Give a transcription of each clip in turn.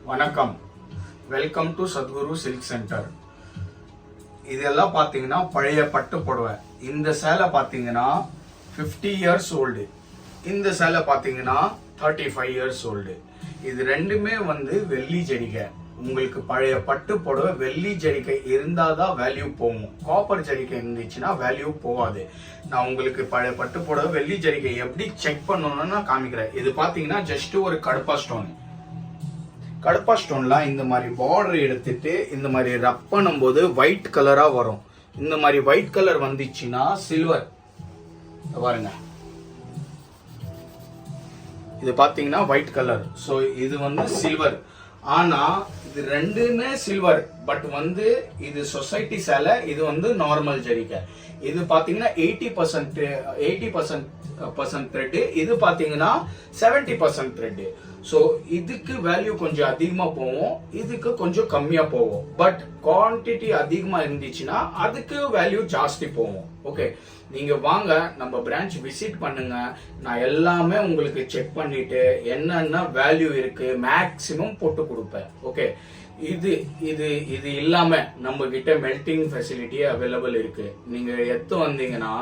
வணக்கம், welcome to Sadhguru silk centre. இதெல்லாம் பார்த்தீங்கன்னா பழைய பட்டு புடவை. இந்த சேலை பார்த்தீங்கன்னா 50 இயர்ஸ் ஓல்டு, இந்த சேலை பார்த்தீங்கன்னா 35 இயர்ஸ் ஓல்டு. இது ரெண்டுமே வெள்ளி ஜரிகை. உங்களுக்கு பழைய பட்டு புடவை வெள்ளி ஜரிகை இருந்தாதான் வேல்யூ போகும். காப்பர் ஜரிகை இருந்துச்சுன்னா வேல்யூ போகாது. நான் உங்களுக்கு பழைய பட்டு புடவை வெள்ளி ஜரிகை எப்படி செக் பண்ணணும்னு காமிக்கிறேன். இது பார்த்தீங்கன்னா ஜஸ்ட் ஒரு கடப்பா ஸ்டோன். கடப்பா ஸ்டோன்லாம் இந்த மாதிரி பார்டர் எடுத்துட்டு இந்த மாதிரி ரப் பண்ணும்போது ஒயிட் கலரா வரும். இந்த மாதிரி ஒயிட் கலர் வந்துச்சுன்னா சில்வர். பாருங்க, இது பாத்தீங்கன்னா ஒயிட் கலர். ஸோ இது சில்வர். ஆனா இது ரெண்டுமே சில்வர். பட் இது சொசைட்டி சேலை, இது நார்மல் ஜரிகை. இது பாத்தீங்கன்னா 80% த்ரெட், இது பாத்தீங்கன்னா 70% த்ரெட். ஸோ இதுக்கு வேல்யூ கொஞ்சம் அதிகமா போகும், இதுக்கு கொஞ்சம் கம்மியா போகும். பட் குவான்டிட்டி அதிகமா இருந்துச்சுன்னா அதுக்கு வேல்யூ ஜாஸ்தி போகும். ஓகே, நீங்க வாங்க, நம்ம பிரான்ச் விசிட் பண்ணுங்க. நான் எல்லாமே உங்களுக்கு செக் பண்ணிட்டு என்னென்ன வேல்யூ இருக்கு மேக்சிமம் போட்டு கொடுப்பேன். ஓகே, இது இது இது இல்லாம நம்ம கிட்ட மெல்டிங் ஃபெசிலிட்டி அவைலபிள் இருக்கு. நீங்க எத்து வந்தீங்கன்னா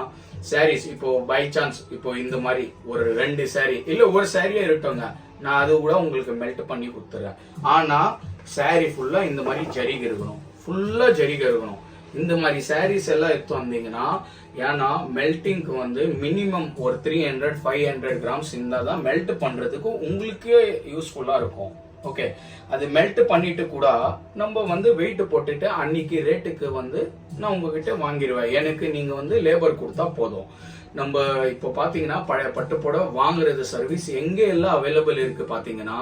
சாரீஸ், இப்போ பை சான்ஸ் இப்போ இந்த மாதிரி ஒரு 2 சாரி இல்ல ஒரு சாரியே இருக்கட்டுங்க, நான் அது கூட உங்களுக்கு மெல்ட் பண்ணி கொடுத்துறேன். ஆனா சாரி ஃபுல்லா இந்த மாதிரி ஜரிகை இருக்கணும், ஃபுல்லா ஜரிகை இருக்கணும். இந்த மாதிரி சாரீஸ் எல்லாம் எடுத்து வந்தீங்கன்னா, ஏன்னா மெல்டிங்க்கு மினிமம் ஒரு 300-500 கிராம்ஸ் இருந்தாதான் மெல்ட் பண்றதுக்கு உங்களுக்கு யூஸ்ஃபுல்லா இருக்கும். ஓகே, அது மெல்ட் பண்ணிட்டு கூட நம்ம வெயிட் போட்டுட்டு அன்னைக்கு ரேட்டுக்கு நான் உங்ககிட்ட வாங்கிடுவேன். எனக்கு நீங்க லேபர் கொடுத்தா போதும். நம்ம இப்போ பாத்தீங்கன்னா பழைய பட்டு புடவை வாங்குறது சர்வீஸ் எங்க எல்லாம் அவைலபிள் இருக்கு பாத்தீங்கன்னா,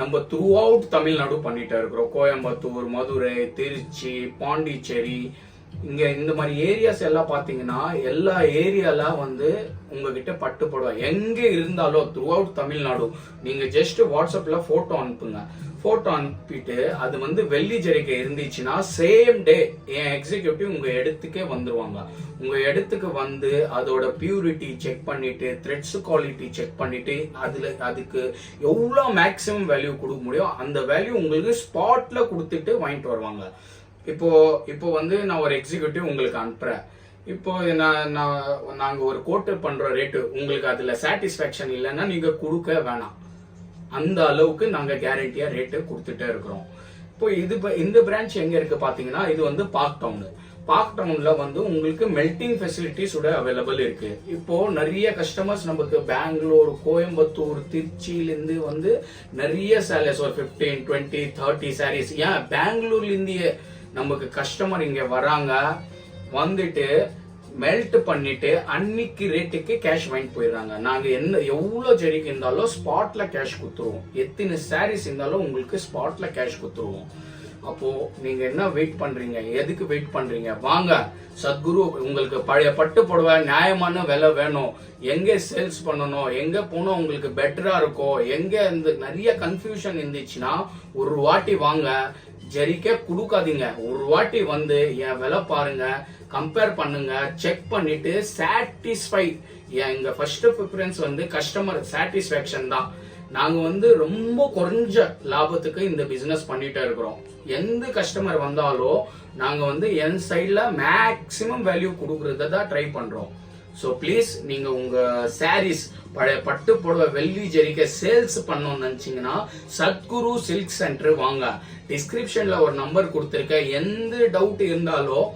நம்ம த்ரூ அவுட் தமிழ்நாடு பண்ணிட்டு இருக்கிறோம். கோயம்புத்தூர், மதுரை, திருச்சி, பாண்டிச்சேரி, இங்க இந்த மாதிரி ஏரியாஸ் எல்லாம் பாத்தீங்கன்னா எல்லா ஏரியால உங்ககிட்ட பட்டு புடவை எங்க இருந்தாலும் த்ரூ அவுட் தமிழ்நாடு நீங்க ஜஸ்ட் வாட்ஸ்அப்ல போட்டோ அனுப்புங்க. போட்டோ அனுப்பிட்டு அது வெள்ளி ஜரிகை இருந்துச்சுன்னா சேம் டே என் எக்ஸிக்யூட்டிவ் உங்க இடத்துக்கே வந்துருவாங்க. உங்க இடத்துக்கு அதோட பியூரிட்டி செக் பண்ணிட்டு, த்ரெட்ஸ் குவாலிட்டி செக் பண்ணிட்டு, அதுக்கு எவ்வளவு மேக்ஸிமம் வேல்யூ கொடுக்க முடியும் அந்த வேல்யூ உங்களுக்கு ஸ்பாட்ல கொடுத்துட்டு வாங்கிட்டு வருவாங்க. இப்போ நான் ஒரு எக்ஸிக்யூட்டிவ் உங்களுக்கு அனுப்புறேன். இப்போ நாங்க ஒரு கோட் பண்ற ரேட்டு உங்களுக்கு அதுல சாட்டிஸ்பாக்சன் இல்லைன்னா நீங்க கொடுக்க வேணாம். அந்த அளவுக்கு நாங்க கேரண்டியா ரேட்டு கொடுத்துட்டே இருக்கிறோம். இப்போ இந்த பிரான்ச் எங்க இருக்கு பாத்தீங்கன்னா, இது பார்க் டவுன். பார்க் டவுன்ல உங்களுக்கு மெல்டிங் ஃபெசிலிட்டிஸ் அவைலபிள் இருக்கு. இப்போ நிறைய கஸ்டமர்ஸ் நமக்கு பெங்களூர், கோயம்புத்தூர், திருச்சியில இருந்து நிறைய சாரீஸ் ஒரு 15, 20, 30 சாரீஸ், ஏன் பெங்களூர்ல இருந்து நமக்கு கஸ்டமர் இங்க வராங்க, வந்துட்டு மெல்ட் பண்ணிட்டு அன்னைக்கு ரேட்டுக்கு கேஷ் வாங்கிட்டு போயிடுறாங்க. நாங்க எவ்வளவு ஜரிகை இருந்தாலும் ஸ்பாட்ல கேஷ் குத்துருவோம். எத்தனை சாரீஸ் இருந்தாலும் உங்களுக்கு ஸ்பாட்ல கேஷ் குத்துருவோம். அப்போ நீங்க என்ன வெயிட் பண்றீங்க? எதுக்கு வெயிட் பண்றீங்க? வாங்க, சத்குரு உங்களுக்கு பழைய பட்டு புடவை நியாயமான விலை வேணும், எங்க சேல்ஸ் பண்ணணும், எங்க போனா உங்களுக்கு பெட்டரா இருக்கும், எங்க நிறைய கன்ஃபியூஷன் இருந்துச்சுன்னா ஒரு வாட்டி வாங்க. ஜரிகை கொடுக்காதீங்க, ஒரு வாட்டி என் விலை பாருங்க, கம்பேர் பண்ணுங்க, செக் பண்ணிட்டு சாட்டிஸ்ஃபை. எங்க ஃபர்ஸ்ட் ப்ரிஃபரன்ஸ் கஸ்டமர் சாட்டிஸ்பாக்சன் தான். நாங்க ரொம்ப குறைஞ்ச லாபத்துக்கு இந்த பிசினஸ் பண்ணிட்டே இருக்கிறோம். எந்த கஸ்டமர் வந்தாலும் நாங்க என் சைட்ல மேக்சிமம் வேல்யூ கொடுக்கறத தான் ட்ரை பண்றோம். ஸோ ப்ளீஸ், நீங்க உங்க சாரீஸ் பழைய பட்டு புடவை வெள்ளி ஜரிகை சேல்ஸ் பண்ணணும்னு நினைச்சீங்கன்னா சத்குரு சில்க் சென்டர் வாங்க. டிஸ்கிரிப்ஷன்ல ஒரு நம்பர் கொடுத்திருக்கேன். எந்த டவுட் இருந்தாலும்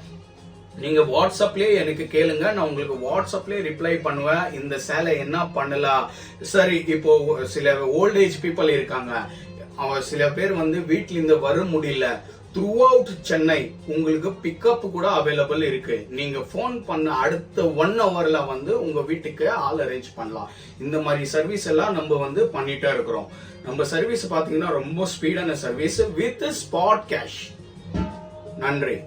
நீங்க வாட்ஸ்அப்லயே எனக்கு கேளுங்க, நான் உங்களுக்கு வாட்ஸ்அப்லயே ரிப்ளை பண்ணுவேன். இந்த சேலை என்ன பண்ணலாம்? சரி, இப்போ சில ஓல்ட் ஏஜ் பீப்புள் இருக்காங்க, சில பேர் வீட்டுல இருந்து வர முடியல. த்ரூ அவுட் சென்னை உங்களுக்கு பிக்கப் கூட அவைலபிள் இருக்கு. நீங்க போன் பண்ண அடுத்த 1 ஹவர்ல உங்க வீட்டுக்கு ஆள் அரேஞ்ச் பண்ணலாம். இந்த மாதிரி சர்வீஸ் எல்லாம் நம்ம பண்ணிட்டே இருக்கிறோம். நம்ம சர்வீஸ் பாத்தீங்கன்னா ரொம்ப ஸ்பீடான சர்வீஸ் வித் ஸ்பாட் கேஷ். நன்றி.